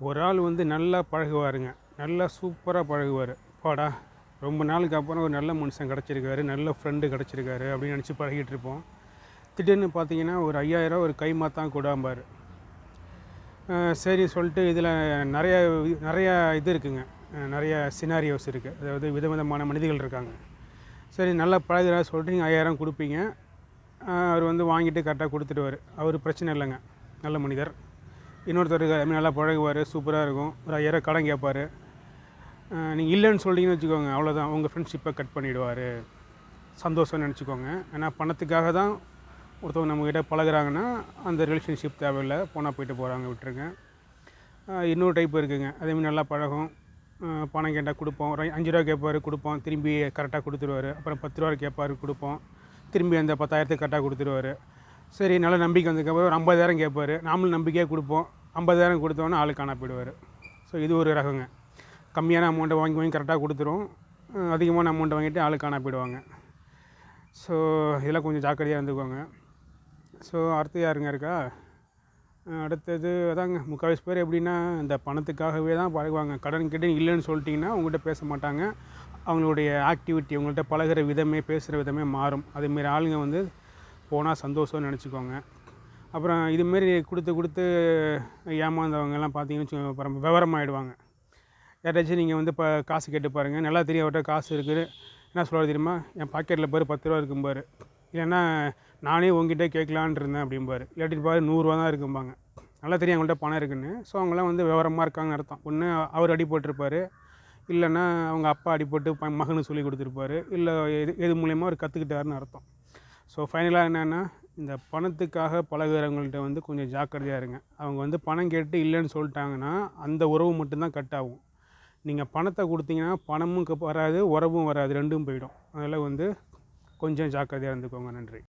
ஒரு ஆள் வந்து நல்லா பழகுவாருங்க. நல்லா சூப்பரா பழகுவாரு. அப்பாடா! ரொம்ப நாளுக்கு அப்புறம் ஒரு நல்ல மனுஷன் கிடச்சிருக்காரு, நல்ல ஃப்ரெண்டு கிடச்சிருக்காரு அப்படின்னு நினச்சி பழகிட்டு இருப்போம். திடீர்னு பார்த்தீங்கன்னா, ஒரு ரூ. 5000 ஒரு கைமாத்தான் குடாம்பாரு. சரி சொல்லிட்டு இதில் நெறைய நெறைய இது இருக்குங்க. நெறைய சினாரியோஸ் இருக்குது. அதாவது விதவிதமான மனிதர்கள் இருக்காங்க. சரி நல்லா பழகுறாரு சொல்லிட்டு நீங்கள் 5000 கொடுப்பீங்க. அவர் வந்து வாங்கிட்டு கரெக்டாக கொடுத்துடுவாரு. அவர் பிரச்சனை இல்லைங்க, நல்ல மனிதர். இன்னொருத்தர் நல்லா பழகுவார், சூப்பராக இருக்கும். ஒரு 5000 கடன் கேட்பார். நீங்கள் இல்லைன்னு சொல்லிட்டீங்கன்னு வச்சுக்கோங்க, அவ்வளோதான், உங்கள் ஃப்ரெண்ட்ஷிப்பை கட் பண்ணிவிடுவார். சந்தோஷம்னு நினச்சிக்கோங்க. ஏன்னா பணத்துக்காக தான் ஒருத்தவங்க நம்மக்கிட்ட பழகுறாங்கன்னா அந்த ரிலேஷன்ஷிப் தேவையில்லை, போனால் போயிட்டு போகிறாங்க, விட்டுருங்க. இன்னொரு டைப் இருக்குதுங்க, அதேமாதிரி நல்லா பழகும். பணம் கேட்டால் கொடுப்போம். ஒரு 5 ரூபா கேட்பார், கொடுப்போம். திரும்பி கரெக்டாக கொடுத்துருவார். அப்புறம் 10 ரூபா கேட்பார், கொடுப்போம். திரும்பி அந்த 10,000த்துக்கு கரெக்டாக கொடுத்துருவார். சரி நல்ல நம்பிக்கை வந்ததுக்கப்புறம் ஒரு 50,000 கேட்பார். நாமளும் நம்பிக்கையாக கொடுப்போம். 50,000 கொடுத்தோன்னே ஆளு காணா போயிடுவார். ஸோ இது ஒரு ரகங்க. கம்மியான அமௌண்ட்டை வாங்கி வாங்கி கரெக்டாக கொடுத்துரும். அதிகமான அமௌண்ட்டை வாங்கிட்டு ஆளு காணா போயிடுவாங்க. ஸோ இதெல்லாம் கொஞ்சம் ஜாக்கிரதையாக இருந்துக்கோங்க. ஸோ அடுத்து யாருங்க இருக்கா? அடுத்தது அதாங்க, முக்கால்வாசி பேர் எப்படின்னா இந்த பணத்துக்காகவே தான் பழகுவாங்க. கடன் கிட்ட இல்லைன்னு சொல்லிட்டிங்கன்னா அவங்கள்ட்ட பேச மாட்டாங்க. அவங்களுடைய ஆக்டிவிட்டி, அவங்கள்ட்ட பழகுற விதமே, பேசுகிற விதமே மாறும். அதேமாரி ஆளுங்க வந்து போனால் சந்தோஷம்னு நினச்சிக்கோங்க. அப்புறம் இதுமாரி கொடுத்து கொடுத்து ஏமாந்தவங்கெல்லாம் பார்த்தீங்கன்னு வச்சுக்கோங்க, அப்புறம் விவரமாயிடுவாங்க. யார்ட்டாச்சும் நீங்கள் வந்து இப்போ காசு கேட்டு பாருங்கள், நல்லா தெரியும் அவர்கிட்ட காசு இருக்குது. என்ன சொல்லுவார் தெரியுமா? என் பாக்கெட்டில் பாரு 10 ரூபா இருக்கும்பார். இல்லைன்னா நானே உங்ககிட்ட கேட்கலான்ட்டு இருந்தேன் அப்படிம்பாரு. இல்லாட்டி பாரு 100 ரூபா தான் இருக்கும்பாங்க. நல்லா தெரியும் அவங்கள்ட்ட பணம் இருக்குன்னு. ஸோ அவங்களாம் வந்து விவரமாக இருக்காங்கன்னு அர்த்தம். ஒன்று அவர் அடி போட்டிருப்பார், இல்லைன்னா அவங்க அப்பா அடிபட்டு மகனுக்கு சொல்லி கொடுத்துருப்பாரு, இல்லை எது மூலயமா அவர் கற்றுக்கிட்டாருன்னு அர்த்தம். ஸோ ஃபைனலாக என்னென்னா, இந்த பணத்துக்காக பழகுறவங்கள்ட்ட வந்து கொஞ்சம் ஜாக்கிரதையாக இருங்க. அவங்க வந்து பணம் கேட்டு இல்லைன்னு சொல்லிட்டாங்கன்னா அந்த உறவு மட்டும்தான் கட் ஆகும். நீங்கள் பணத்தை கொடுத்தீங்கன்னா பணமும் வராது, உறவும் வராது, ரெண்டும் போயிடும். அதனால் வந்து கொஞ்சம் ஜாக்கிரதையாக இருந்துக்கோங்க. நன்றி.